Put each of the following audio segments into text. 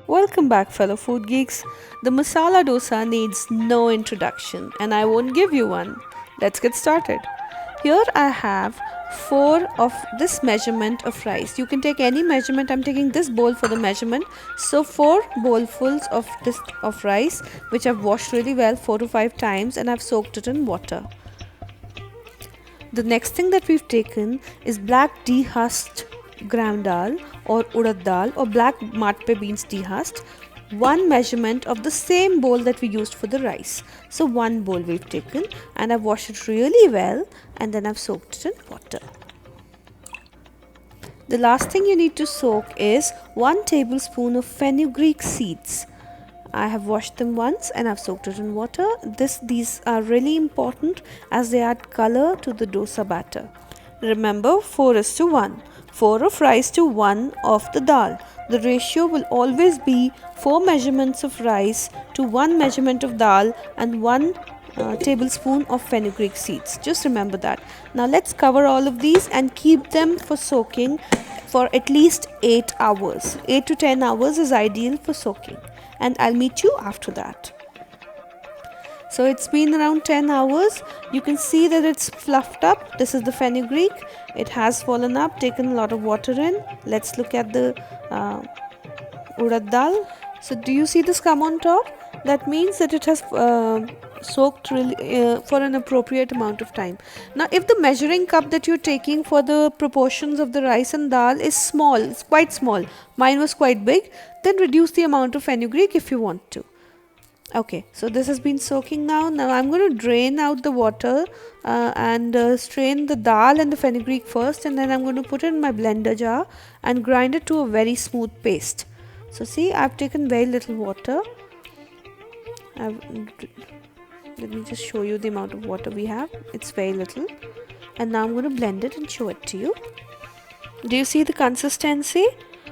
Welcome back, fellow food geeks. The masala dosa needs no introduction, and I won't give you one. Let's get started. Here I have 4 of this measurement of rice. You can take any measurement. I'm taking this bowl for the measurement. So 4 bowlfuls of this of rice, which I've washed really well 4 to 5 times, and I've soaked it in water. The next thing that we've taken is black dehusked gram dal or urad dal or black matpe beans dehusked. 1 measurement of the same bowl that we used for the rice. So 1 bowl we've taken, and I've washed it really well, and then I've soaked it in water. The last thing you need to soak is 1 tablespoon of fenugreek seeds. I have washed them once and I've soaked it in water. These are really important as they add color to the dosa batter. Remember, 4:1. 4 of rice to 1 of the dal. The ratio will always be 4 measurements of rice to 1 measurement of dal and 1 tablespoon of fenugreek seeds. Just remember that. Now let's cover all of these and keep them for soaking for at least 8 hours. 8 to 10 hours is ideal for soaking, and I'll meet you after that. So it's been around 10 hours. You can see that it's fluffed up. This is the fenugreek. It has fallen up, taken a lot of water in. Let's look at the urad dal. So do you see the scum on top? That means that it has soaked really for an appropriate amount of time. Now if the measuring cup that you're taking for the proportions of the rice and dal is small, it's quite small, mine was quite big, then reduce the amount of fenugreek if you want to. Okay, so this has been soaking now. Now I'm going to drain out the water and strain the dal and the fenugreek first, and then I'm going to put it in my blender jar and grind it to a very smooth paste. So see, I've taken very little water. Let me just show you the amount of water we have. It's very little. And now I'm going to blend it and show it to you. Do you see the consistency?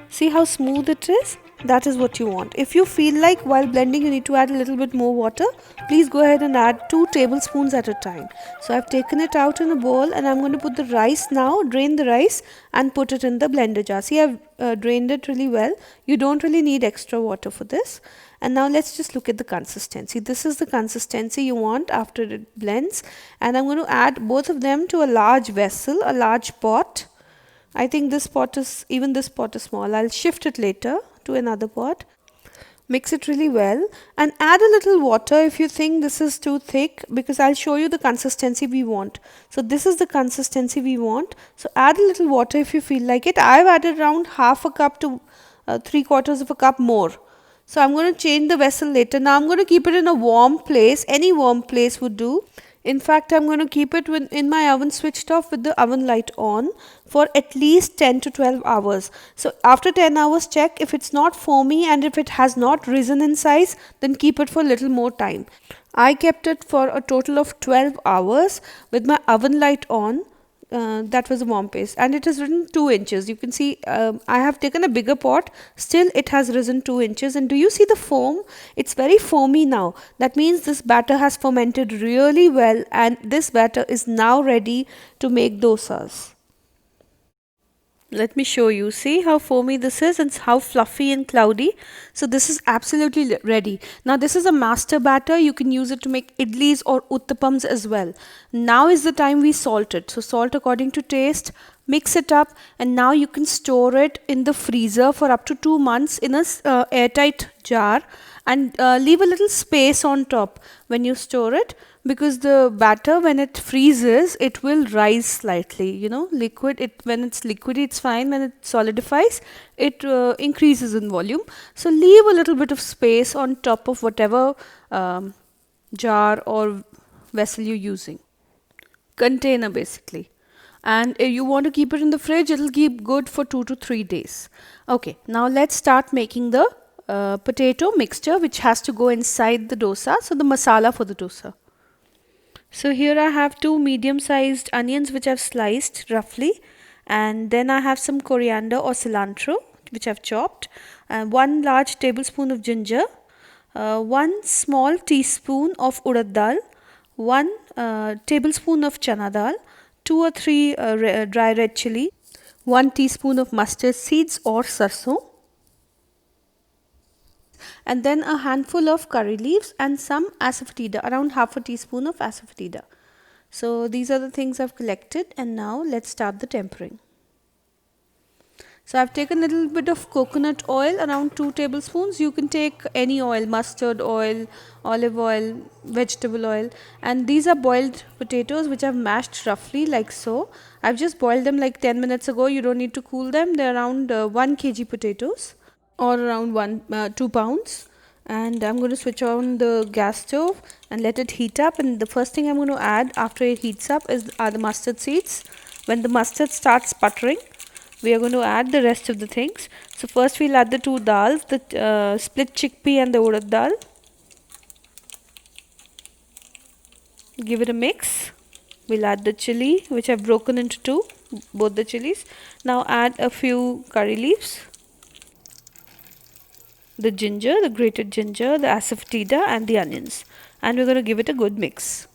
See how smooth it is? That is what you want. If you feel like while blending you need to add a little bit more water, please go ahead and add 2 tablespoons at a time. So I've taken it out in a bowl, and I'm going to put the rice now, drain the rice and put it in the blender jar. See, I've drained it really well. You don't really need extra water for this. And now let's just look at the consistency. This is the consistency you want after it blends. And I'm going to add both of them to a large vessel, a large pot. I think this pot is small. I'll shift it later to another pot. Mix it really well and add a little water if you think this is too thick, because I'll show you the consistency we want. So this is the consistency we want. So add a little water if you feel like it. I've added around half a cup to 3/4 of a cup more. So I'm going to change the vessel later. Now I'm going to keep it in a warm place. Any warm place would do. In fact, I'm going to keep it in my oven switched off with the oven light on for at least 10 to 12 hours. So after 10 hours, check if it's not foamy and if it has not risen in size, then keep it for a little more time. I kept it for a total of 12 hours with my oven light on. That was a warm paste, and it has risen 2 inches. You can see I have taken a bigger pot. Still it has risen 2 inches. And do you see the foam? It's very foamy now. That means this batter has fermented really well, and this batter is now ready to make dosas. Let me show you. See how foamy this is and how fluffy and cloudy. So this is absolutely ready. Now this is a master batter. You can use it to make idlis or uttapams as well. Now is the time we salt it. So salt according to taste. Mix it up, and now you can store it in the freezer for up to 2 months in a airtight jar, and leave a little space on top when you store it, because the batter, when it freezes, it will rise slightly. Liquid, when it's liquidy it's fine. When it solidifies, it increases in volume. So leave a little bit of space on top of whatever jar or vessel you're using, container basically. And if you want to keep it in the fridge, it'll keep good for 2 to 3 days. Okay, now let's start making the potato mixture, which has to go inside the dosa. So the masala for the dosa. So here I have two medium-sized onions which I've sliced roughly, and then I have some coriander or cilantro which I've chopped, and one large tablespoon of ginger, one small teaspoon of urad dal, one tablespoon of chana dal, two or three dry red chili, 1 teaspoon of mustard seeds or sarson, and then a handful of curry leaves and some asafoetida, around half a teaspoon of asafoetida. So these are the things I've collected, and now let's start the tempering. So I've taken a little bit of coconut oil, around 2 tablespoons. You can take any oil, mustard oil, olive oil, vegetable oil, and these are boiled potatoes which I've mashed roughly like so. I've just boiled them like 10 minutes ago. You don't need to cool them. They're around 1 kg potatoes, or around 2 pounds. And I'm going to switch on the gas stove and let it heat up, and the first thing I'm going to add after it heats up are the mustard seeds. When the mustard starts sputtering, we are going to add the rest of the things. So first we'll add the two dals, the split chickpea and the urad dal. Give it a mix. We'll add the chili which I've broken into two, both the chilies. Now add a few curry leaves, the ginger, the grated ginger, the asafoetida and the onions, and we're going to give it a good mix.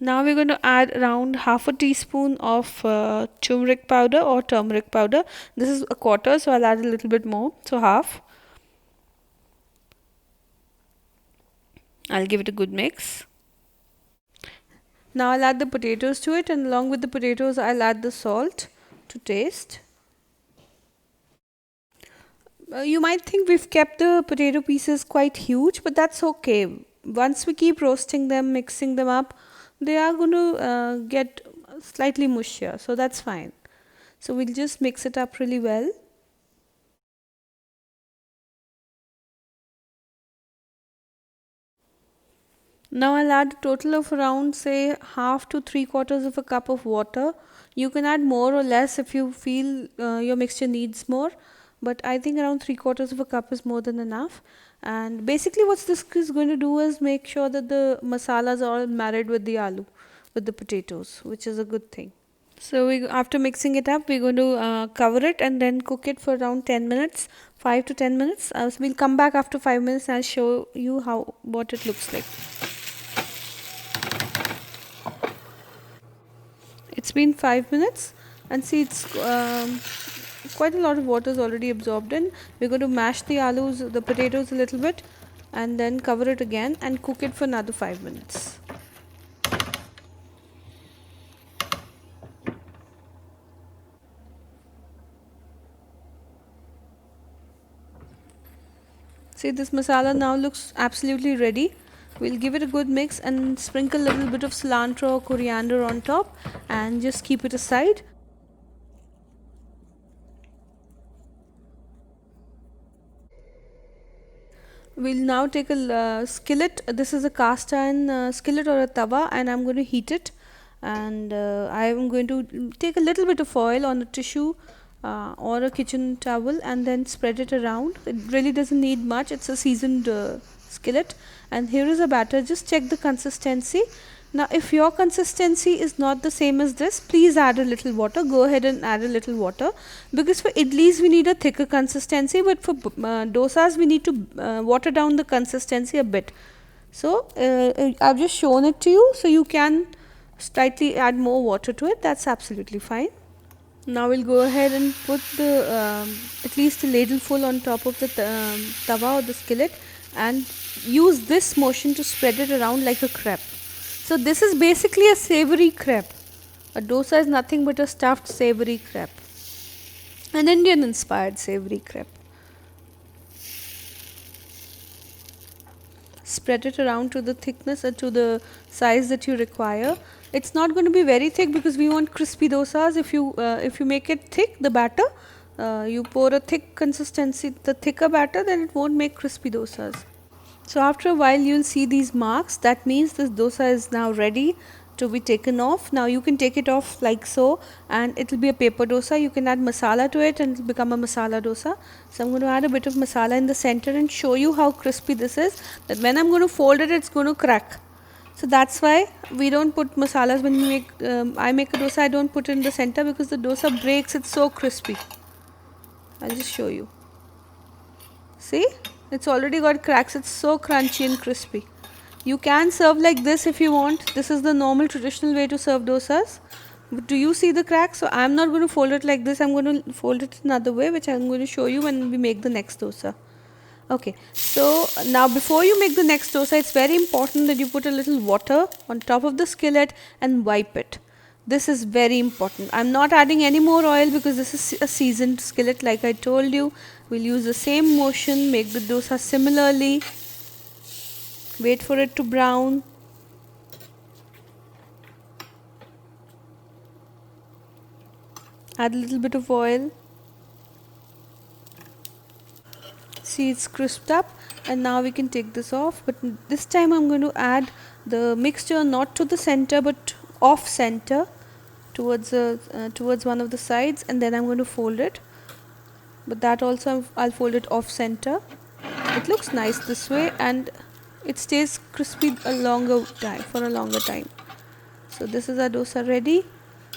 Now we're going to add around half a teaspoon of turmeric powder or turmeric powder. This is a quarter, so I'll add a little bit more, so half. I'll give it a good mix. Now I'll add the potatoes to it, and along with the potatoes I'll add the salt to taste. You might think we've kept the potato pieces quite huge, but that's okay. Once we keep roasting them, mixing them up, they are going to get slightly mushier, so that's fine. So we'll just mix it up really well. Now I'll add a total of around, say, half to 3/4 of a cup of water. You can add more or less if you feel your mixture needs more, but I think around 3/4 of a cup is more than enough. And basically what this is going to do is make sure that the masalas are all married with the aloo, with the potatoes, which is a good thing. So after mixing it up, we're going to cover it and then cook it for around 10 minutes, 5 to 10 minutes. So we'll come back after 5 minutes and I'll show you what it looks like. It's been 5 minutes, and see, it's quite a lot of water is already absorbed in. We're going to mash the potatoes a little bit, and then cover it again and cook it for another 5 minutes. See, this masala now looks absolutely ready. We'll give it a good mix and sprinkle a little bit of cilantro or coriander on top, and just keep it aside. We'll now take a skillet. This is a cast iron skillet or a tawa, and I'm going to heat it. And I'm going to take a little bit of oil on a tissue or a kitchen towel and then spread it around. It really doesn't need much. It's a seasoned skillet. And here is a batter. Just check the consistency. Now if your consistency is not the same as this, please add a little water. Go ahead and add a little water, because for idlis we need a thicker consistency, but for dosas we need to water down the consistency a bit. So I've just shown it to you, so you can slightly add more water to it. That's absolutely fine. Now we'll go ahead and put the at least a ladle full on top of the tawa or the skillet, and use this motion to spread it around like a crepe. So this is basically a savory crepe. A dosa is nothing but a stuffed savory crepe, an Indian inspired savory crepe. Spread it around to the thickness or to the size that you require. It's not going to be very thick because we want crispy dosas. If you make it thick, the batter, you pour a thick consistency, the thicker batter, then it won't make crispy dosas. So after a while you'll see these marks. That means this dosa is now ready to be taken off. Now you can take it off like so, and it will be a paper dosa. You can add masala to it and it will become a masala dosa. So I'm going to add a bit of masala in the center and show you how crispy this is, that when I'm going to fold it, it's going to crack. So that's why we don't put masalas when we make, I make a dosa, I don't put it in the center because the dosa breaks, it's so crispy. I'll just show you. See, it's already got cracks, it's so crunchy and crispy. You can serve like this if you want. This is the normal traditional way to serve dosas. But do you see the cracks? So I'm not going to fold it like this, I'm going to fold it another way, which I'm going to show you when we make the next dosa. Okay, so now before you make the next dosa, it's very important that you put a little water on top of the skillet and wipe it. This is very important. I'm not adding any more oil because this is a seasoned skillet, like I told you. We'll use the same motion, make the dosa similarly. Wait for it to brown. Add a little bit of oil. See, it's crisped up, and now we can take this off. But this time I'm going to add the mixture not to the center but off center towards one of the sides, and then I'm going to fold it. But that also I'll fold it off center. It looks nice this way, and it stays crispy for a longer time. So this is our dosa ready.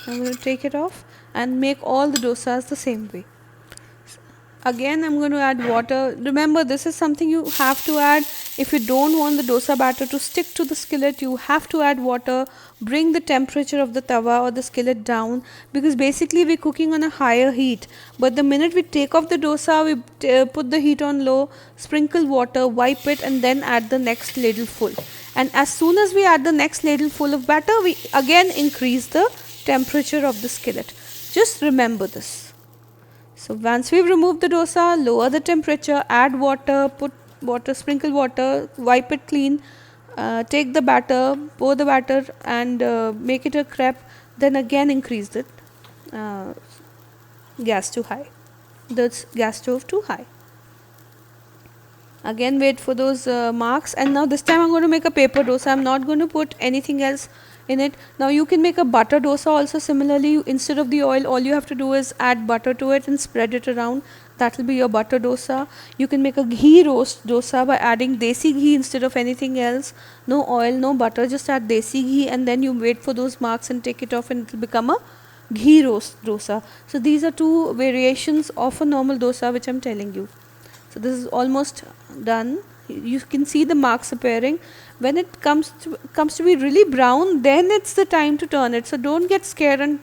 I'm going to take it off and make all the dosas the same way. Again, I'm going to add water. Remember, this is something you have to add. If you don't want the dosa batter to stick to the skillet, you have to add water. Bring the temperature of the tawa or the skillet down, because basically we're cooking on a higher heat. But the minute we take off the dosa, we put the heat on low, sprinkle water, wipe it, and then add the next ladle full. And as soon as we add the next ladle full of batter, we again increase the temperature of the skillet. Just remember this. So once we've removed the dosa, lower the temperature, add water, sprinkle water, wipe it clean, take the batter, pour the batter, and make it a crepe. Then again increase the gas to high, the gas stove to high. Again wait for those marks, and now this time I'm going to make a paper dosa. I'm not going to put anything else in it. Now you can make a butter dosa also similarly. Instead of the oil, all you have to do is add butter to it and spread it around. That will be your butter dosa. You can make a ghee roast dosa by adding desi ghee instead of anything else. No oil, no butter, just add desi ghee, and then you wait for those marks and take it off, and it will become a ghee roast dosa. So these are two variations of a normal dosa which I'm telling you. So this is almost done. You can see the marks appearing. When it comes to be really brown, then it's the time to turn it. So don't get scared and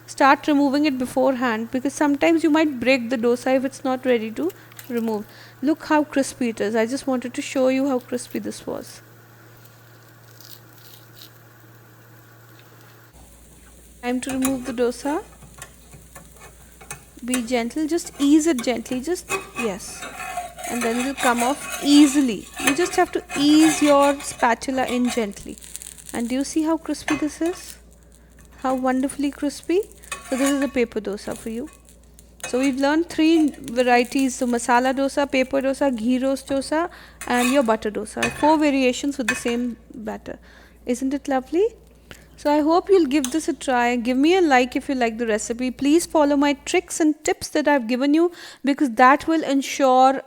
start removing it beforehand, because sometimes you might break the dosa if it's not ready to remove. Look how crispy it is. I just wanted to show you how crispy this was. Time to remove the dosa. Be gentle, just ease it gently, yes, and then it will come off easily. You just have to ease your spatula in gently. And do you see how crispy this is? How wonderfully crispy. So this is a paper dosa for you. So we've learned 3 varieties: so masala dosa, paper dosa, ghee roast dosa, and your butter dosa. 4 variations with the same batter. Isn't it lovely? So I hope you'll give this a try. Give me a like if you like the recipe. Please follow my tricks and tips that I've given you, because that will ensure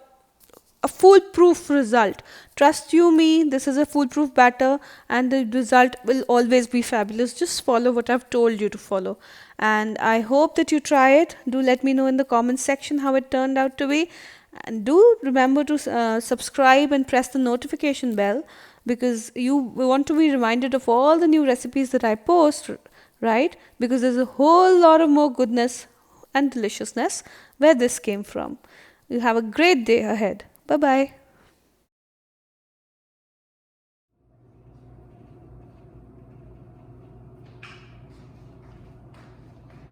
a foolproof result. Trust you me, this is a foolproof batter and the result will always be fabulous. Just follow what I've told you to follow. And I hope that you try it. Do let me know in the comments section how it turned out to be. And do remember to subscribe and press the notification bell, because you want to be reminded of all the new recipes that I post, right? Because there's a whole lot of more goodness and deliciousness where this came from. You have a great day ahead. Bye bye.